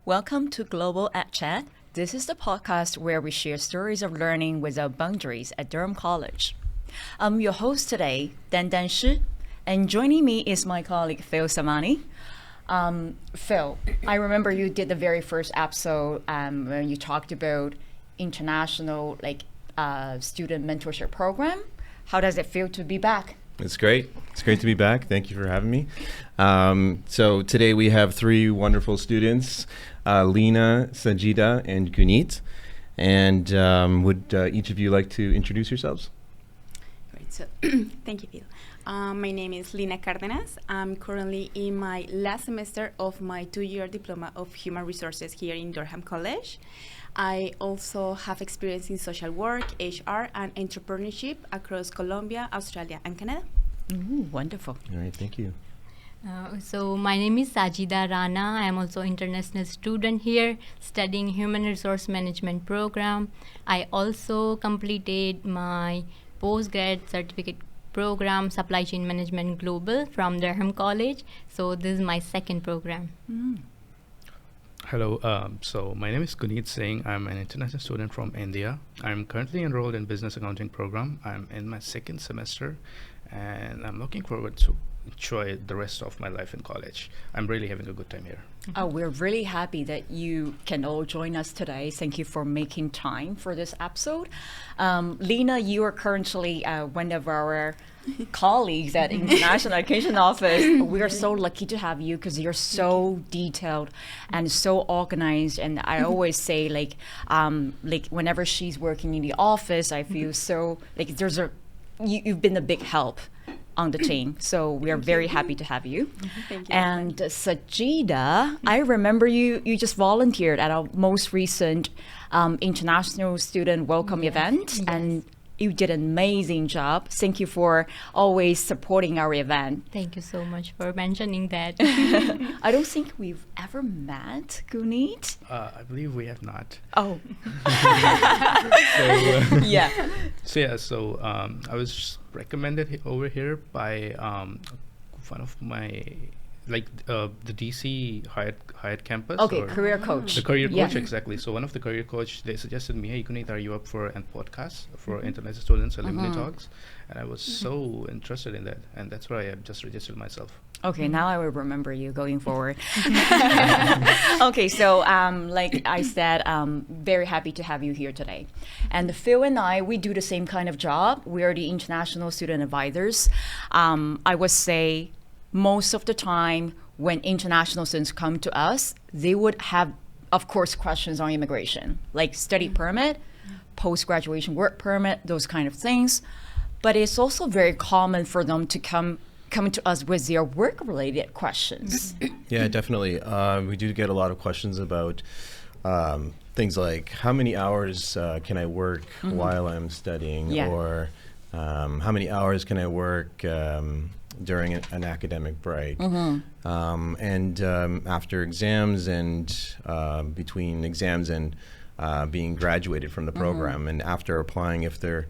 Welcome to Global at Chat. This is the podcast where we share stories of learning without boundaries at Durham College. I'm your host today, Dandan, and joining me is my colleague Phil Savone. Phil, I remember you did the very first episode when you talked about international student mentorship program. How does it feel to be back? It's great. It's great to be back. Thank you for having me. So today we have three wonderful students, Lina, Sajida, and Guneet. And would each of you like to introduce yourselves? Great. So thank you, Phil. My name is Lina Cardenas. I'm currently in my last semester of my 2-year diploma of human resources here in Durham College. I also have experience in social work, HR, and entrepreneurship across Colombia, Australia, and Canada. Ooh, wonderful. All right, thank you. So my name is Sajida Rana. I am also international student here studying human resource management program. I also completed my postgrad certificate program supply chain management global from Durham College. So this is my second program. Hello, so my name is Guneet Singh. I'm an international student from India. I'm currently enrolled in business accounting program. I'm in my second semester and I'm looking forward to enjoy the rest of my life in college. I'm really having a good time here. Oh, we're really happy that you can all join us today. Thank you for making time for this episode. Lina, you are currently one of our colleagues at International Education Office. We are so lucky to have you because you're so detailed and so organized. And I always say, whenever she's working in the office, I feel so like you've been a big help on the team. So we are very happy to have you. Thank you. And Sajida, I remember you just volunteered at our most recent international student welcome event. Yes. And you did an amazing job. Thank you for always supporting our event. Thank you so much for mentioning that. I don't think we've ever met, Guneet. I believe we have not. Oh. Yeah. Yeah. So I was recommended over here by one of my, the DC Hyatt campus. Okay, or career coach. The career Yeah. coach, exactly. So one of the career coach, they suggested me, hey, Guneet, are you up for a podcast for international students, alumni talks? And I was so interested in that. And that's why I just registered myself. Okay, now I will remember you going forward. Okay, so like I said, very happy to have you here today. And Phil and I, we do the same kind of job. We are the international student advisors. I would say most of the time when international students come to us, they would have, of course, questions on immigration, like study permit, post-graduation work permit, those kind of things. But it's also very common for them to come to us with their work-related questions. Yeah, definitely. We do get a lot of questions about things like how many hours can I work while I'm studying, Yeah. or how many hours can I work during an academic break, and after exams and between exams and being graduated from the program, and after applying, if they're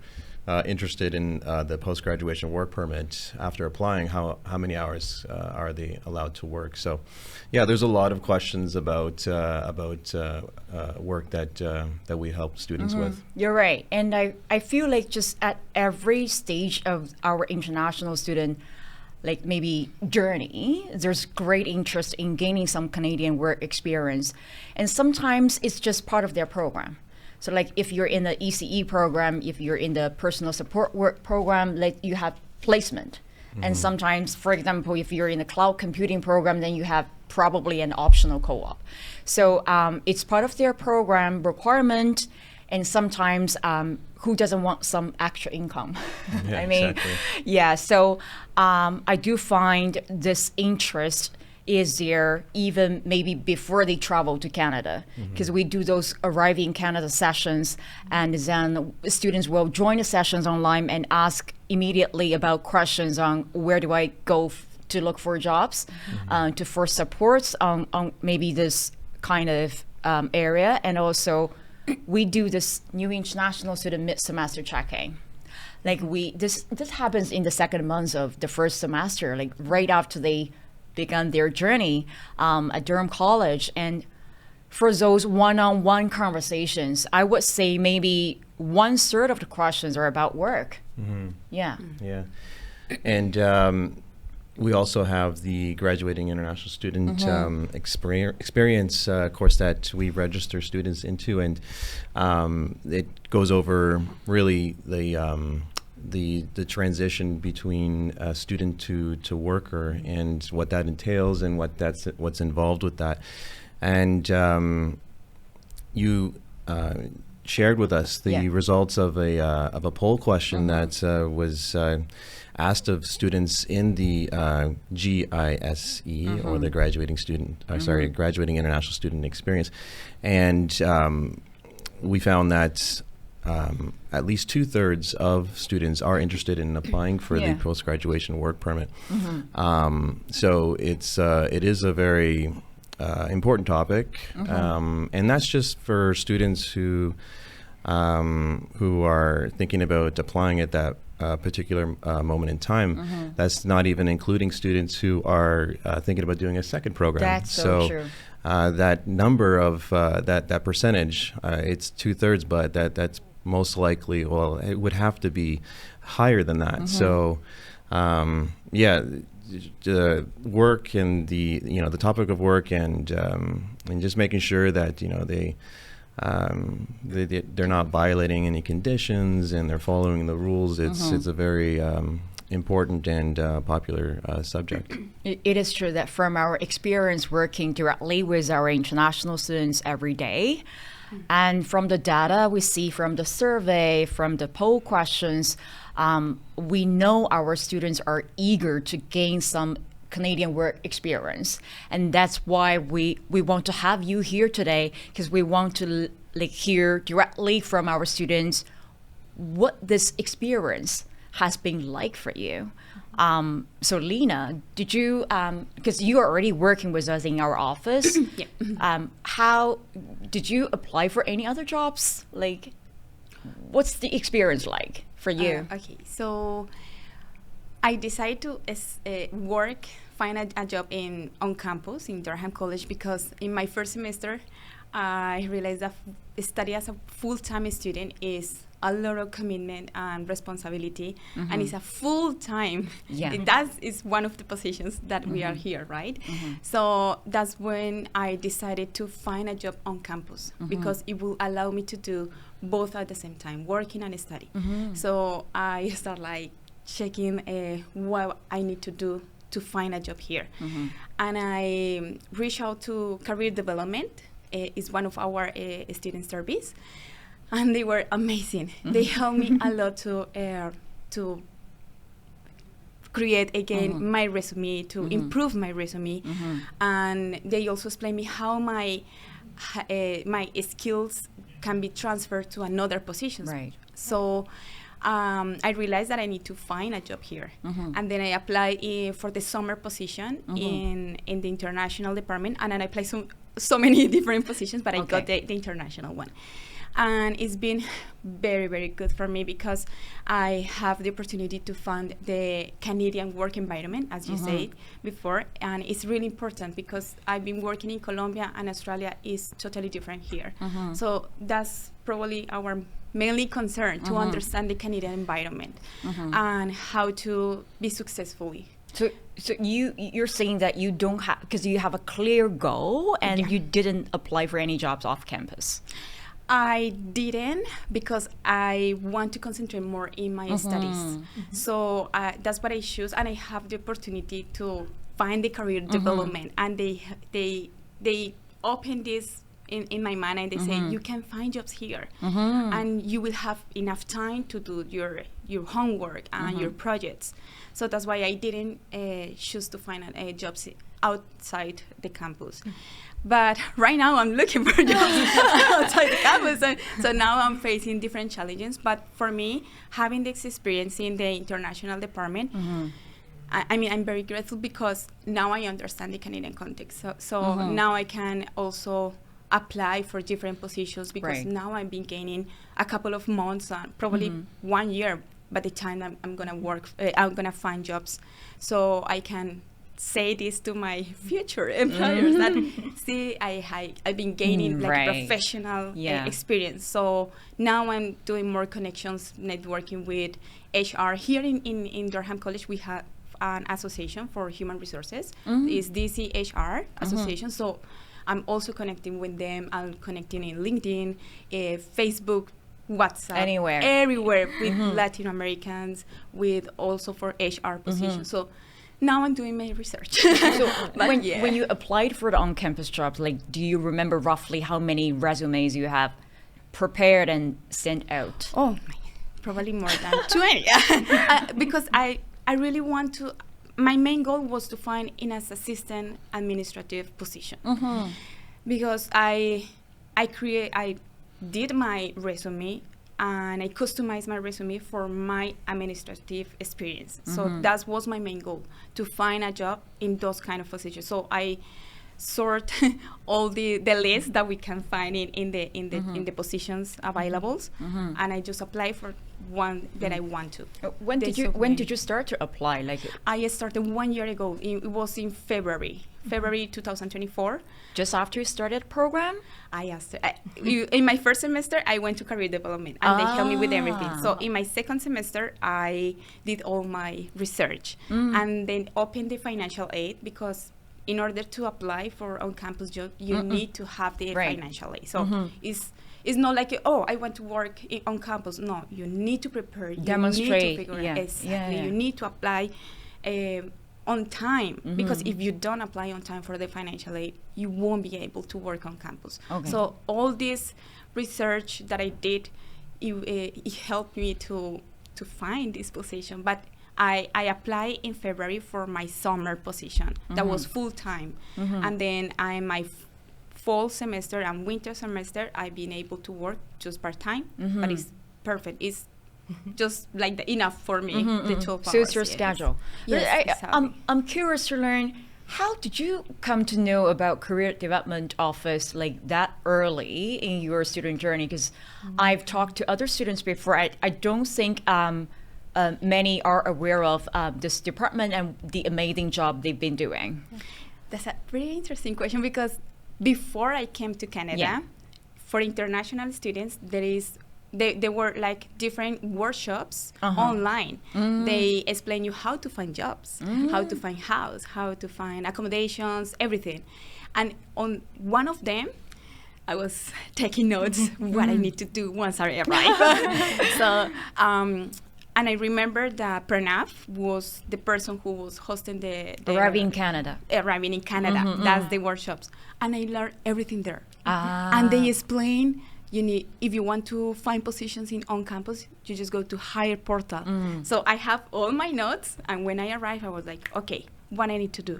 interested in the post-graduation work permit, after applying, how many hours are they allowed to work? So, yeah, there's a lot of questions about work that we help students with. You're right. And I feel like just at every stage of our international student maybe journey, there's great interest in gaining some Canadian work experience. And sometimes it's just part of their program. So if you're in the ECE program, if you're in the personal support work program, you have placement. And sometimes, for example, if you're in the cloud computing program, then you have probably an optional co-op. So it's part of their program requirement. And sometimes who doesn't want some extra income? Yeah, I mean, exactly. yeah. So I do find this interest is there even maybe before they travel to Canada, because we do those arriving Canada sessions, and then students will join the sessions online and ask immediately about questions on where do I go to look for jobs, to for supports on maybe this kind of area. And also we do this new international student mid-semester check-in. This happens in the second month of the first semester, right after they began their journey at Durham College. And for those one-on-one conversations, I would say maybe 1/3 of the questions are about work. Yeah. Yeah. And we also have the graduating international student experience course that we register students into, and it goes over really the transition between student to worker and what that entails and what's involved with that. And you shared with us the results of a poll question that was asked of students in the GISE or the graduating student, graduating international student experience, and we found that at least 2/3 of students are interested in applying for the post-graduation work permit. So it is a very important topic, and that's just for students who are thinking about applying at that particular moment in time. That's not even including students who are thinking about doing a second program. That's so true. That number of that percentage, it's 2/3, but that's most likely, well, it would have to be higher than that. So, the work and the topic of work and just making sure that they're not violating any conditions and they're following the rules. It's a very important and popular subject. It is true that from our experience working directly with our international students every day, and from the data we see from the survey, from the poll questions, we know our students are eager to gain some Canadian work experience. And that's why we want to have you here today, because we want to hear directly from our students what this experience has been like for you. So Lina, did you, because you are already working with us in our office, how did you apply for any other jobs? What's the experience like for you? Okay, so I decided to find a job on campus in Durham College because in my first semester, I realized that study as a full-time student is a lot of commitment and responsibility, and it's a full-time. That is one of the positions that we are here, right? So that's when I decided to find a job on campus because it will allow me to do both at the same time, working and study. So I start checking what I need to do to find a job here. And I reached out to Career Development. It's one of our student service. And they were amazing. They helped me a lot to create again my resume, to improve my resume, and they also explained me how my skills can be transferred to another positions. Right. So I realized that I need to find a job here, and then I applied for the summer position in the international department, and then I applied so many different positions, but I got the international one. And it's been very, very good for me because I have the opportunity to find the Canadian work environment, as you said before, and it's really important because I've been working in Colombia and Australia is totally different here. So that's probably our mainly concern, to understand the Canadian environment and how to be successfully. So you're saying that you don't have, because you have a clear goal and you didn't apply for any jobs off campus. I didn't, because I want to concentrate more in my studies. So that's what I choose, and I have the opportunity to find the career development, and they open this in my mind, and they say you can find jobs here, and you will have enough time to do your homework and your projects. So that's why I didn't choose to find jobs outside the campus. But right now I'm looking for jobs outside the campus. And so now I'm facing different challenges. But for me, having this experience in the international department, I mean, I'm very grateful because now I understand the Canadian context. So now I can also apply for different positions because now I've been gaining a couple of months, probably 1 year by the time I'm going to work, I'm going to find jobs. So I can say this to my future employers that see I've been gaining like right. professional Yeah. experience. So now I'm doing more connections, networking with HR. Here in Durham College we have an association for human resources. It's DCHR association. So I'm also connecting with them. I'm connecting in LinkedIn, Facebook, WhatsApp, everywhere with Latin Americans, with also for HR positions. So now I'm doing my research. So when you applied for the on-campus jobs, like, do you remember roughly how many resumes you have prepared and sent out? Oh, probably more than 20. Because I really want to. My main goal was to find in an assistant administrative position, because I did my resume and I customized my resume for my administrative experience. So that was my main goal, to find a job in those kind of positions. So I sort all the list that we can find in the positions available, and I just apply for one that I want to. When did you start to apply? Like, I started 1 year ago. It was in February 2024. just after you started program? I asked in my first semester, I went to career development, and they helped me with everything. So in my second semester, I did all my research, and then opened the financial aid, because in order to apply for on-campus job, you need to have the financial aid. So it's not like, oh, I want to work on campus. No, you need to prepare. You Demonstrate. need to figure out. Exactly. You need to apply on time, because if you don't apply on time for the financial aid, you won't be able to work on campus. So all this research that I did, it helped me to find this position. But I applied in February for my summer position. That was full-time. And then my fall semester and winter semester, I've been able to work just part-time, but it's perfect. It's just like enough for me, the 12 hours. So it's your schedule. Yes, exactly. I'm curious to learn, how did you come to know about career development office like that early in your student journey? Because I've talked to other students before. I don't think many are aware of this department and the amazing job they've been doing. That's a pretty interesting question, because before I came to Canada, for international students, there were like different workshops online. They explain you how to find jobs, how to find house, how to find accommodations, everything. And on one of them, I was taking notes what I need to do once I arrive. So, and I remember that Pranav was the person who was hosting the Arriving in Canada. Arriving in Canada. That's the workshops. And I learned everything there. And they explain, if you want to find positions on campus, you just go to Hire Portal. So I have all my notes, and when I arrived, I was like, okay, what I need to do.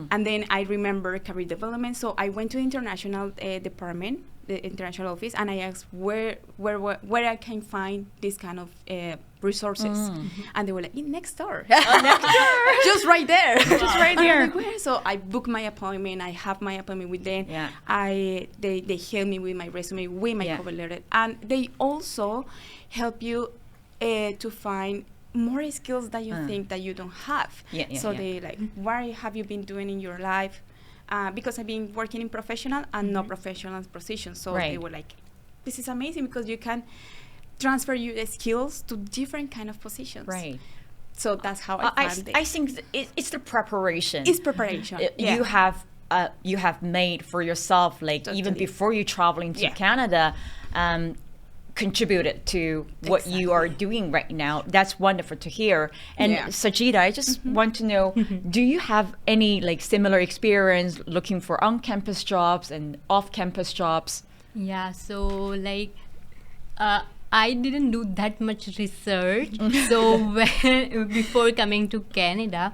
And then I remember career development. So I went to international department, the international office, and I asked where I can find this kind of resources. And they were like, next door. Just right there. Just right there. Like, where? So I booked my appointment. I have my appointment with them. They help me with my resume, with my cover letter. And they also help you to find more skills that you think that you don't have. They like, what have you been doing in your life? Because I've been working in professional and not professional positions. So they were like, this is amazing, because you can transfer your skills to different kind of positions. Right. So that's how I found it. I think it's the preparation. It's preparation. You have made for yourself, like even before you traveling to Canada, contributed to what you are doing right now. That's wonderful to hear. And Sajida, I just want to know, do you have any like similar experience looking for on-campus jobs and off-campus jobs? Yeah, so like I didn't do that much research. So before coming to Canada,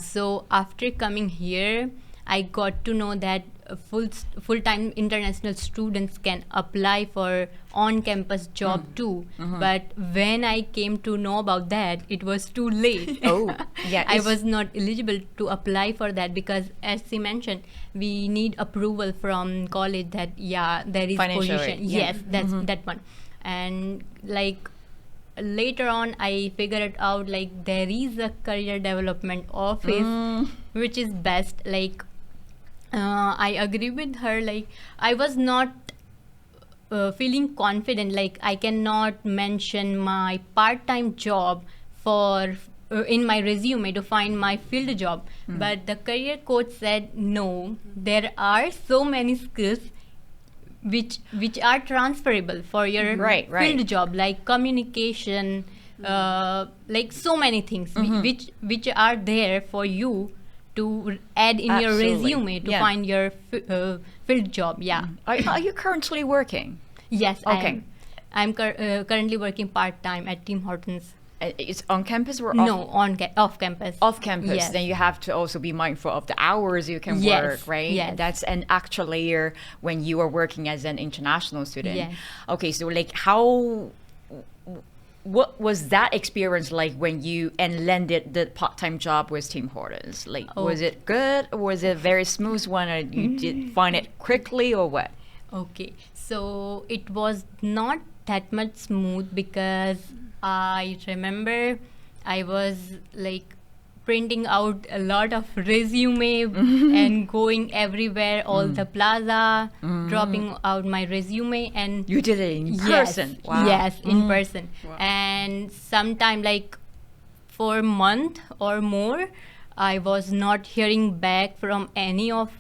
so after coming here, I got to know that full-time international students can apply for on-campus job too. But when I came to know about that, it was too late. I was not eligible to apply for that, because as she mentioned, we need approval from college that there is financial position. aid. Yes, that's that one. And like later on I figured it out, like there is a career development office which is best. Like I agree with her, like I was not feeling confident, like I cannot mention my part-time job for in my resume to find my field job. But the career coach said no, there are so many skills which are transferable for your field job, like communication, like so many things which are there for you to add in your resume to find your field job. Are you currently working? Yes, Okay. I'm currently working part-time at Tim Hortons. It's on campus or No, off campus. off campus? Yes. Then you have to also be mindful of the hours you can Yes, work, right? yes. That's an extra layer when you are working as an international student. Yes. Okay, so like what was that experience like when you landed the part-time job with Tim Hortons? Like, was it good, or was it a very smooth one, or you did find it quickly, or what? Okay, so it was not that much smooth because I remember I was like printing out a lot of resume and going everywhere, all the plaza, dropping out my resume. And You did it in yes, person? Wow. yes, in person. And sometime like for a month or more, I was not hearing back from any of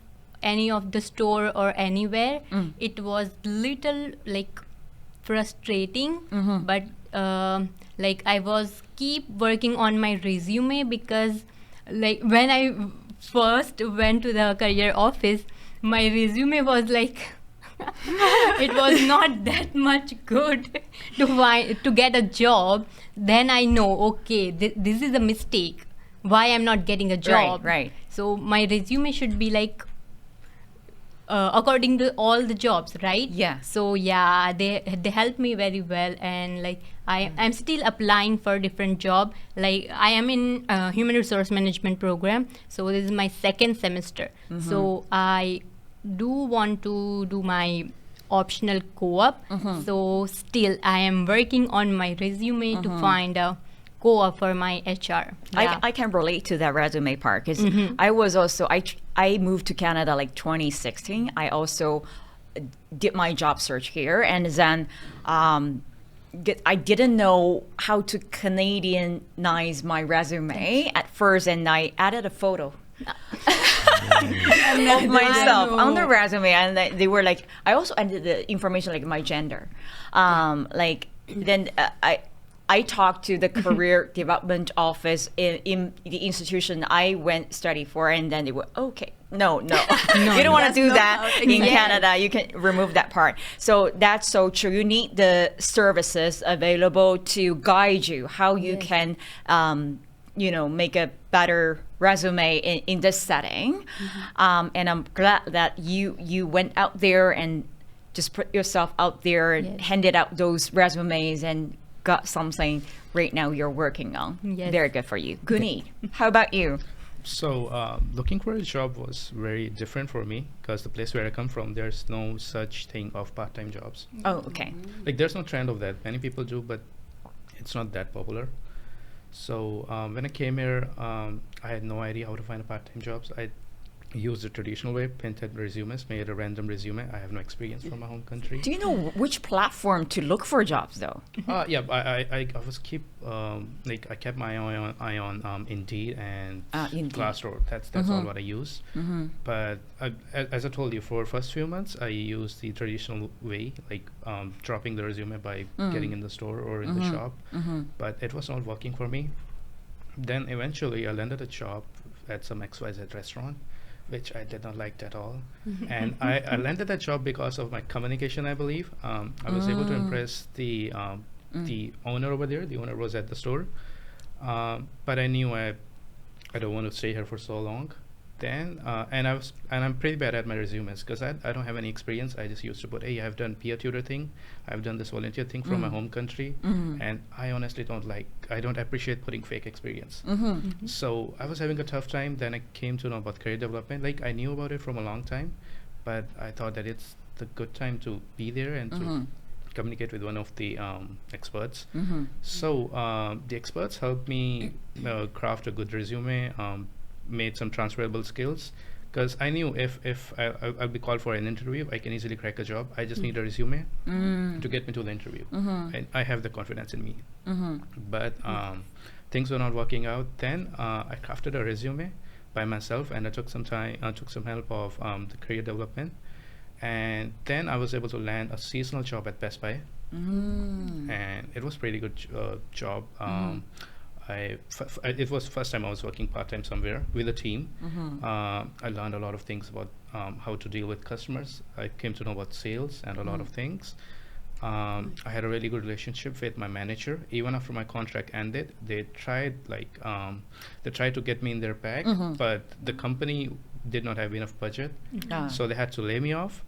the store or anywhere. It was little like frustrating, but like I was keep working on my resume, because like when I first went to the career office, my resume was like it was not that much good to get a job. Then I know, okay, this is a mistake, why I'm not getting a job. Right. So my resume should be like according to all the jobs, right? Yeah. So yeah, they helped me very well, and like I'm still applying for different job. Like I am in human resource management program, so this is my second semester. So I do want to do my optional co-op. So still I am working on my resume to find a co-op for my HR. Yeah. I can relate to that resume part, because I was also I moved to Canada like 2016. I also did my job search here, and then I didn't know how to Canadianize my resume at first, and I added a photo of myself on the resume, and they were like, I also added the information like my gender. Like then I talked to the career development office in the institution I went study for, and then they were okay. No, you don't want to do that in Canada. You can remove that part. So that's so true. You need the services available to guide you how you can, make a better resume in this setting. And I'm glad that you went out there and just put yourself out there and handed out those resumes and got something right now you're working on. Yes. Very good for you. Guneet, how about you? So looking for a job was very different for me, because the place where I come from, there's no such thing of part-time jobs. Oh, okay. Like there's no trend of that. Many people do, but it's not that popular. So when I came here, I had no idea how to find a part-time jobs. I used the traditional way, printed resumes, made a random resume. I have no experience from my home country. Do you know which platform to look for jobs though? Yeah, I was I kept my eye on Indeed and Indeed. Glassdoor. That's all what I use. But as I told you, for first few months, I used the traditional way, like dropping the resume by getting in the store or in the shop. But it was not working for me. Then eventually, I landed a job at some XYZ restaurant, which I did not like at all. And I landed that job because of my communication, I believe. I was able to impress the owner over there. The owner was at the store. But I knew I don't want to stay here for so long. Then, and I'm pretty bad at my resumes, because I don't have any experience. I just used to put, hey, I've done peer tutor thing. I've done this volunteer thing from my home country. And I honestly I don't appreciate putting fake experience. So I was having a tough time. Then I came to know about career development. Like I knew about it from a long time, but I thought that it's the good time to be there and to communicate with one of the experts. Mm-hmm. So the experts helped me craft a good resume, made some transferable skills, because I knew if I'll be called for an interview, I can easily crack a job. I just need a resume to get me to the interview. And I have the confidence in me. But things were not working out. Then I crafted a resume by myself, and I took some time, took some help of the career development. And then I was able to land a seasonal job at Best Buy. And it was pretty good job. It was first time I was working part-time somewhere with a team. I learned a lot of things about how to deal with customers. I came to know about sales and a lot of things. I had a really good relationship with my manager. Even after my contract ended, they tried to get me in their bag, but the company did not have enough budget, so they had to lay me off.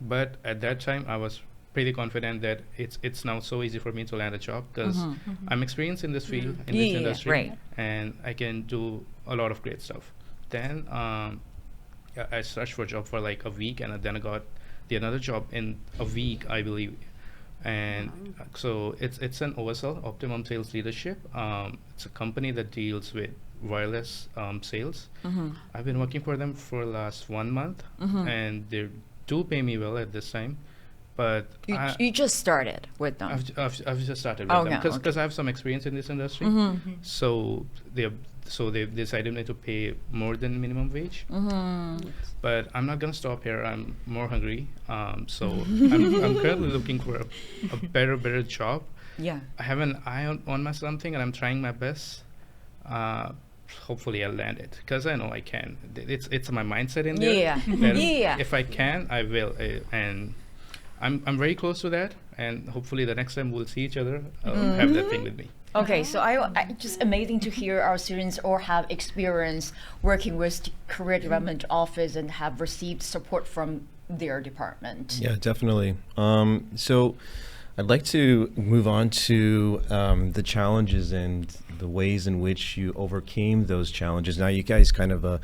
But at that time, I was pretty confident that it's now so easy for me to land a job, because I'm experienced in this field, in this industry, right. and I can do a lot of great stuff. Then I searched for a job for like a week, and then I got another job in a week, I believe. And so it's an OSL, Optimum Sales Leadership. It's a company that deals with wireless sales. I've been working for them for the last 1 month, and they do pay me well at this time. But You just started with them. I've just started with them because I have some experience in this industry. So they decided me to pay more than minimum wage. But I'm not gonna stop here. I'm more hungry. So I'm currently looking for a better job. Yeah. I have an eye on something, and I'm trying my best. Hopefully I'll land it, because I know I can. It's my mindset in there. Yeah. If I can, I will. And I'm very close to that, and hopefully the next time we'll see each other, I'll have that thing with me. Okay, so I just amazing to hear our students all have experience working with career development office and have received support from their department. Yeah, definitely. So I'd like to move on to the challenges and the ways in which you overcame those challenges. Now, you guys kind of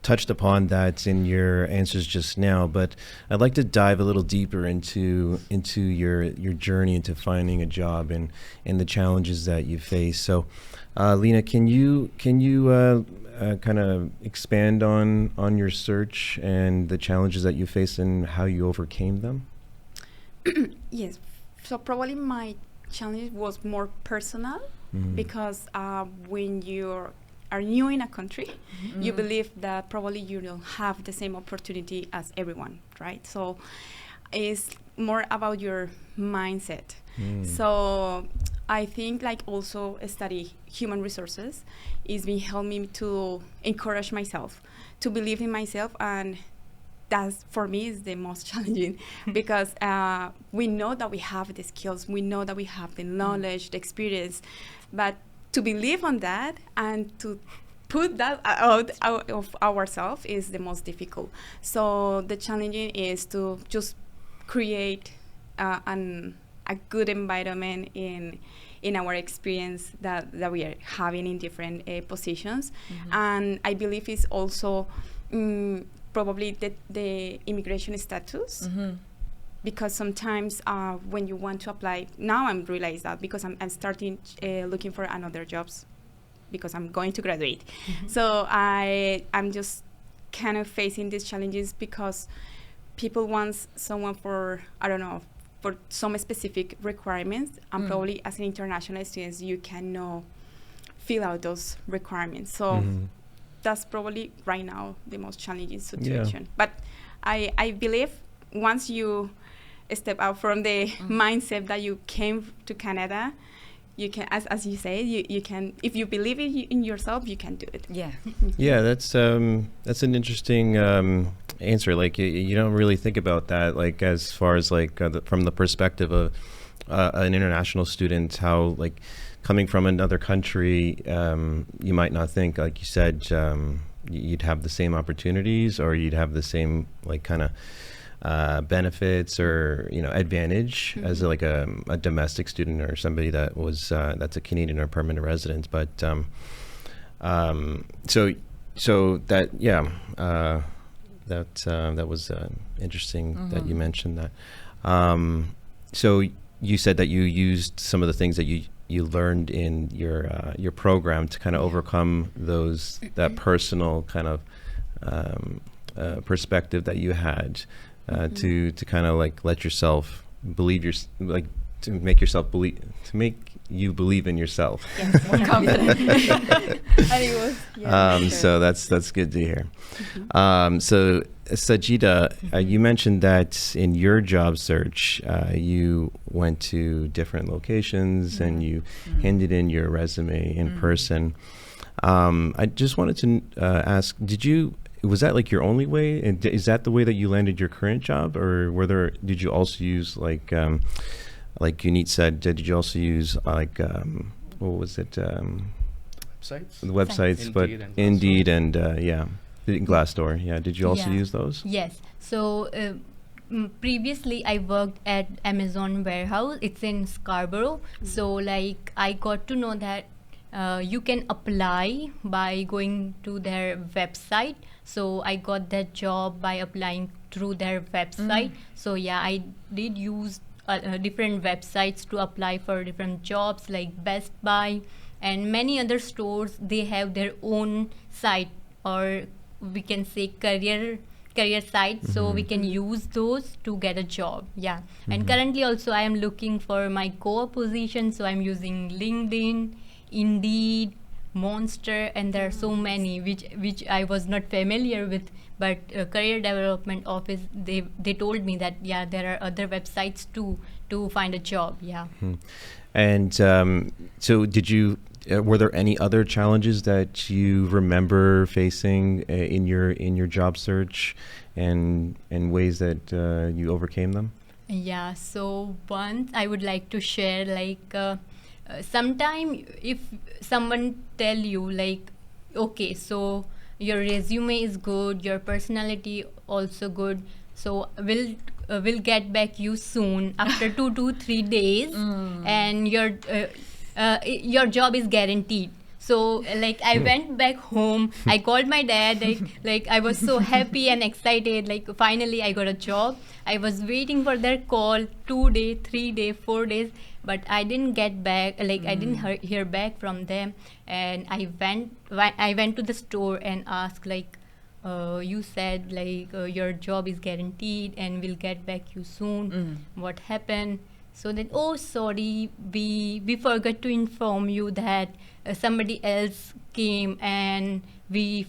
touched upon that in your answers just now, but I'd like to dive a little deeper into your journey into finding a job and the challenges that you face. So, Lina, can you kind of expand on your search and the challenges that you faced and how you overcame them? Yes. So probably my challenge was more personal, because when you are new in a country, you believe that probably you don't have the same opportunity as everyone, right? So it's more about your mindset. So I think like also study human resources is been helping me to encourage myself, to believe in myself, and that's for me is the most challenging, because we know that we have the skills, we know that we have the knowledge, the experience, but to believe on that and to put that out of ourselves is the most difficult. So the challenging is to just create a good environment in our experience that we are having in different positions. And I believe it's also probably the immigration status, because sometimes when you want to apply, now I'm realized that because I'm starting looking for another jobs because I'm going to graduate. So I'm just kind of facing these challenges because people want someone for, I don't know, for some specific requirements, and probably as an international student you cannot fill out those requirements. So that's probably right now the most challenging situation. But I believe once you step out from the mindset that you came to Canada, you can, as you say, you can, if you believe in yourself, you can do it. Yeah, that's an interesting answer. Like you don't really think about that, like as far as like from the perspective of an international student, how like coming from another country, you might not think, like you said, you'd have the same opportunities or you'd have the same like kind of benefits or advantage as like a domestic student or somebody that was that's a Canadian or permanent resident. But so that that was interesting that you mentioned that. so you said that you used some of the things that you learned in your program to kind of overcome that personal kind of perspective that you had to kind of like let yourself believe to make you believe in yourself. Yes, more confident. So that's good to hear. So Sajida, you mentioned that in your job search, you went to different locations and you handed in your resume in person. I just wanted to ask, was that like your only way? And is that the way that you landed your current job, or did you also use like Guneet said, did you also use like what was it? Websites? The websites, but Indeed and Glassdoor. Yeah, did you also use those? Yes. So previously I worked at Amazon warehouse. It's in Scarborough. So like I got to know that you can apply by going to their website. So I got that job by applying through their website. So yeah, I did use different websites to apply for different jobs like Best Buy and many other stores. They have their own site, or we can say career site, so we can use those to get a job. And currently also I am looking for my co-op position, so I'm using LinkedIn, Indeed, Monster, and there are so many which I was not familiar with, but career development office, they told me that there are other websites too to find a job. And so were there any other challenges that you remember facing in your job search, and ways that you overcame them? So once I would like to share, like sometime if someone tell you like, okay, so your resume is good, your personality also good, so we'll get back you soon after 2 to 3 days, and your job is guaranteed. So like I went back home, I called my dad, like I was so happy and excited, like finally I got a job. I was waiting for their call 2 days, 3 days, 4 days, but I didn't get back, like I didn't hear back from them. And I went to the store and asked like, you said like your job is guaranteed and we'll get back you soon. What happened? So then, oh sorry, we forgot to inform you that somebody else came, and we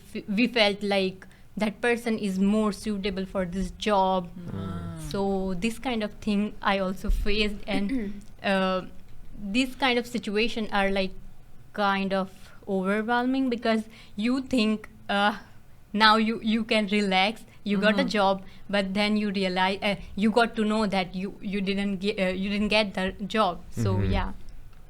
felt like that person is more suitable for this job. So this kind of thing I also faced, and these kind of situation are like kind of overwhelming, because you think now you can relax, you got a job, but then you realize you got to know that you didn't get the job. So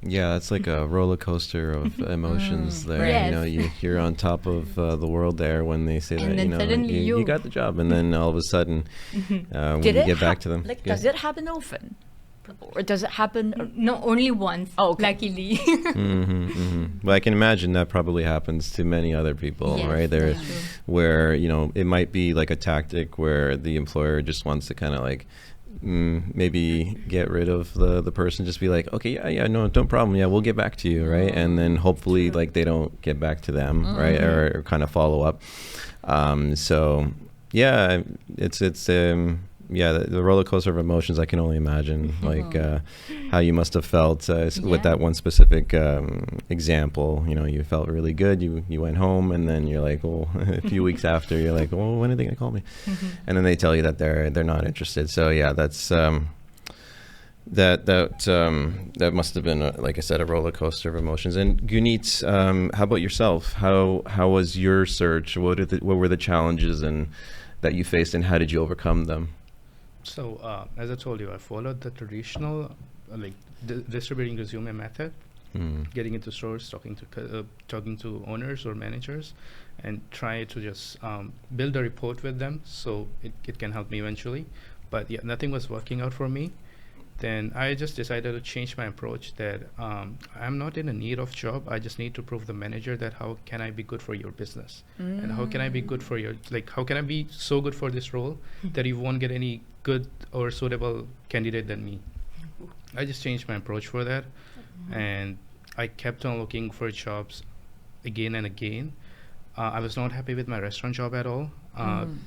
Yeah, it's like a roller coaster of emotions there. Yes. You know, you're on top of the world there when they say And that, then you know, suddenly you got the job, and then all of a sudden, when you get back to them. Like, Yeah. does it happen often? Or does it happen? no, only once. Oh, okay. Luckily. Well, I can imagine that probably happens to many other people, Yes, right? There, that's true. where, you know, it might be like a tactic where the employer just wants to kind of like maybe get rid of the person, just be like, okay, yeah, no problem, yeah, we'll get back to you, right? And then hopefully like they don't get back to them, right? Or kind of follow up. So yeah, it's yeah, the roller coaster of emotions, I can only imagine, like how you must have felt with that one specific example. You know, you felt really good. You went home, and then you're like, well, a few weeks after, you're like, well, when are they gonna call me? And then they tell you that they're not interested. So yeah, that's that must have been, like I said, a roller coaster of emotions. And Guneet, how about yourself? How was your search? What were the challenges that you faced, and how did you overcome them? So, as I told you, I followed the traditional, distributing resume method, getting into stores, talking to owners or managers, and try to just build a rapport with them, so it can help me eventually. But yeah, nothing was working out for me. Then I just decided to change my approach, that I'm not in a need of job. I just need to prove the manager that how can I be good for your business, and how can I be good for your, how can I be so good for this role that you won't get any good or suitable candidate than me. I just changed my approach for that, and I kept on looking for jobs again and again. I was not happy with my restaurant job at all.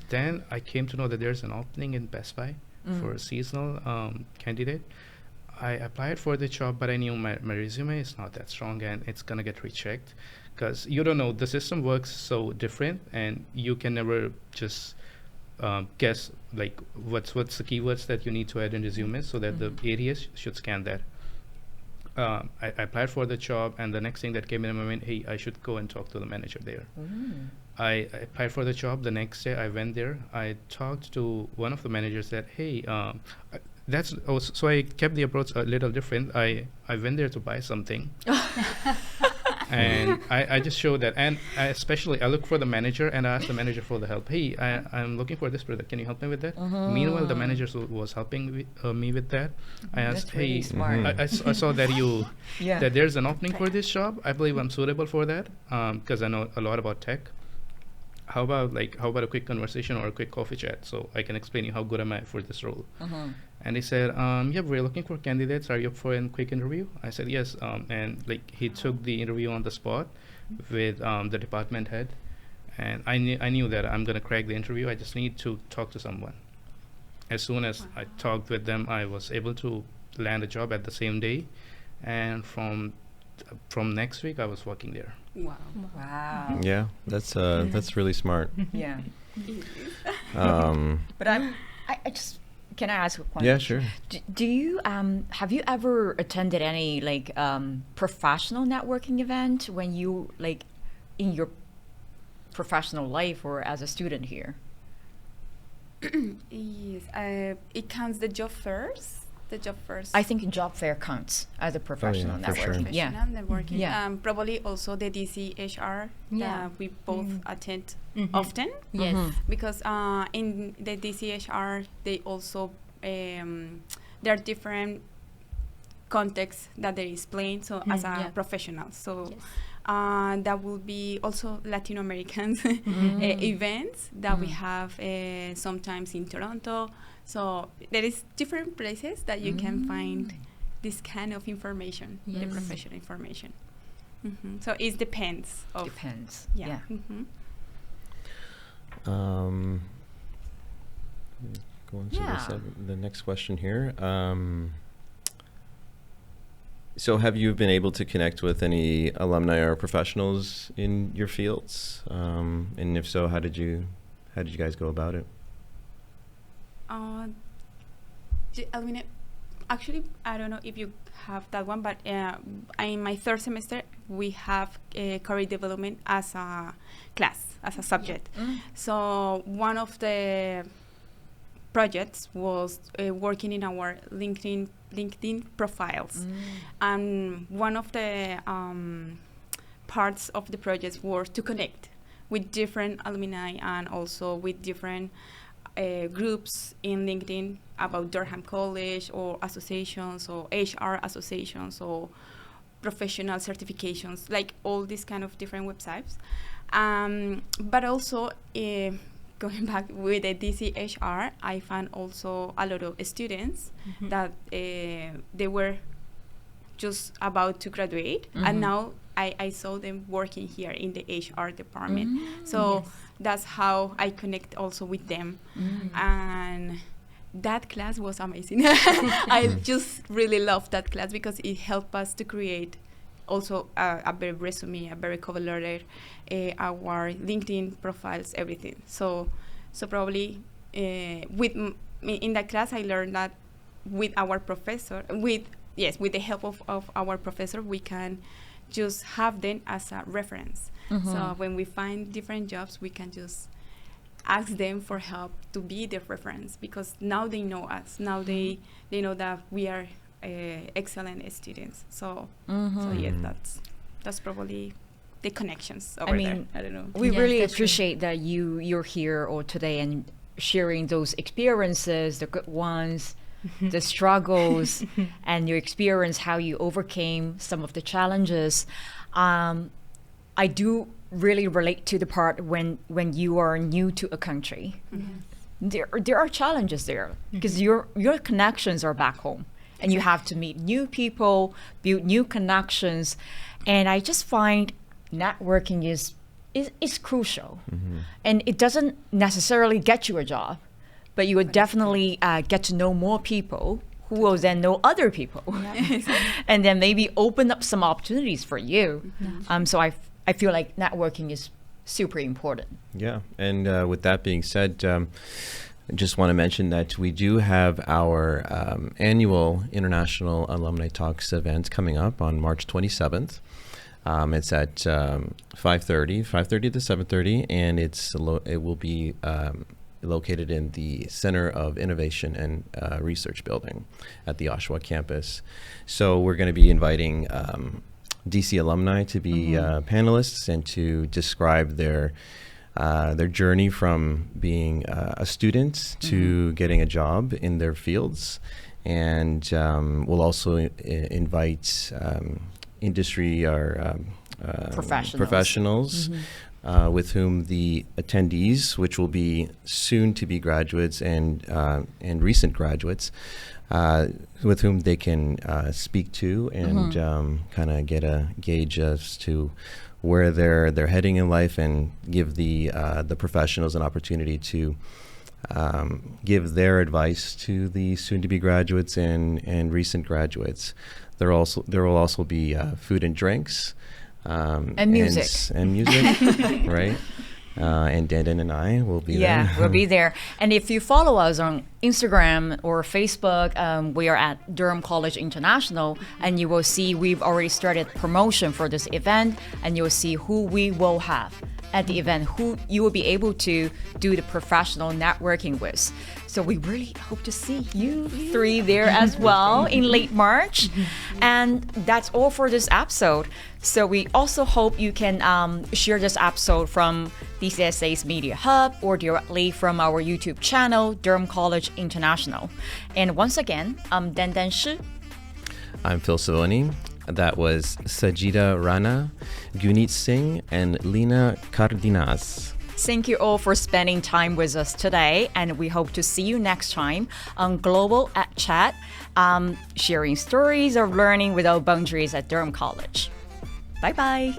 Then I came to know that there's an opening in Best Buy for a seasonal candidate. I applied for the job, but I knew my resume is not that strong and it's gonna get rejected, because you don't know, the system works so different and you can never just guess like what's the keywords that you need to add in resume, so that the areas should scan that. I applied for the job, and the next thing that came in my mind, hey, I should go and talk to the manager there. I applied for the job. The next day I went there. I talked to one of the managers that, hey, so I kept the approach a little different. I went there to buy something. And I just showed that, and I look for the manager, and I asked the manager for the help. Hey, I'm looking for this product. Can you help me with that? Meanwhile, the manager was helping me with that. I asked, That's really hey, smart. I saw that Yeah. that there's an opening for this job. I believe I'm suitable for that, because I know a lot about tech. How about a quick conversation or a quick coffee chat, so I can explain you how good am I for this role. And he said, yeah, we're looking for candidates. Are you up for a quick interview? I said yes. And he took the interview on the spot with the department head, and I knew that I'm gonna crack the interview. I just need to talk to someone. As soon as I talked with them, I was able to land a job at the same day, and from next week I was working there. Wow. Wow. Yeah, that's really smart. Yeah. Um, But I just, can I ask a question? yeah, sure. Do you have you ever attended any professional networking event when you in your professional life or as a student here? Yes, it counts the job fairs. The job fairs. I think job fair counts as a professional for sure. networking. Yeah. Professional networking. Yeah. Probably also the DCHR Yeah. that we both attend Mhm. often, Yes. because in the DCHR they also there are different contexts that they explain. So as a Yeah. professional, so. Yes. That will be also Latin American events that we have sometimes in Toronto. So there is different places that you can find this kind of information, the Yes. professional information. So it depends. Depends. Yeah. Go on to Yeah. the next question here. So have you been able to connect with any alumni or professionals in your fields? And if so, how did you guys go about it? Alvina, actually, I don't know if you have that one, but in my third semester, we have career development as a class, as a subject. So one of the projects was working in our LinkedIn profiles, and one of the parts of the project was to connect with different alumni and also with different groups in LinkedIn about Durham College or associations or HR associations or professional certifications, like all these kind of different websites. But also going back with the DCHR, I found also a lot of students that they were just about to graduate, and now I saw them working here in the HR department. So Yes. that's how I connect also with them. And that class was amazing. I just really loved that class because it helped us to create also a better resume, a better cover letter, our LinkedIn profiles, everything. So probably in that class I learned that with our professor, with the help of our professor, we can just have them as a reference. So when we find different jobs, we can just ask them for help to be the reference, because now they know us. Now they know that we are excellent students. So yes, that's probably the connections over there. I don't know. We Yes, really that's true. appreciate that you're here or today and sharing those experiences, the good ones, the struggles, and your experience, how you overcame some of the challenges. I do really relate to the part when you are new to a country. There are challenges there because your connections are back home, and you have to meet new people, build new connections. And I just find networking is crucial. And it doesn't necessarily get you a job, but you would definitely get to know more people who will then know other people. And then maybe open up some opportunities for you. So I feel like networking is super important. Yeah, and with that being said, I just want to mention that we do have our annual International Alumni Talks event coming up on March 27th. It's at 5:30 to 7:30, and it will be located in the Center of Innovation and Research building at the Oshawa campus. So we're going to be inviting DC alumni to be panelists and to describe their journey from being a student to getting a job in their fields. And we'll also invite industry or professionals with whom the attendees, which will be soon to be graduates and recent graduates, with whom they can speak to and kind of get a gauge as to where they're heading in life, and give the professionals an opportunity to give their advice to the soon-to-be graduates and recent graduates. There will also be food and drinks, and music, right? And Dandan and I will be there. Yeah, we'll be there. And if you follow us on Instagram or Facebook, we are at Durham College International, and you will see we've already started promotion for this event, and you'll see who we will have at the event, who you will be able to do the professional networking with. So we really hope to see you three there as well in late March. And that's all for this episode. So we also hope you can share this episode from DCSA's Media Hub or directly from our YouTube channel, Durham College International. And once again, I'm Dandan Shi. I'm Phil Savone. That was Sajida Rana, Guneet Singh, and Lina Cardenas. Thank you all for spending time with us today, and we hope to see you next time on Global at Chat, sharing stories of learning without boundaries at Durham College. Bye-bye.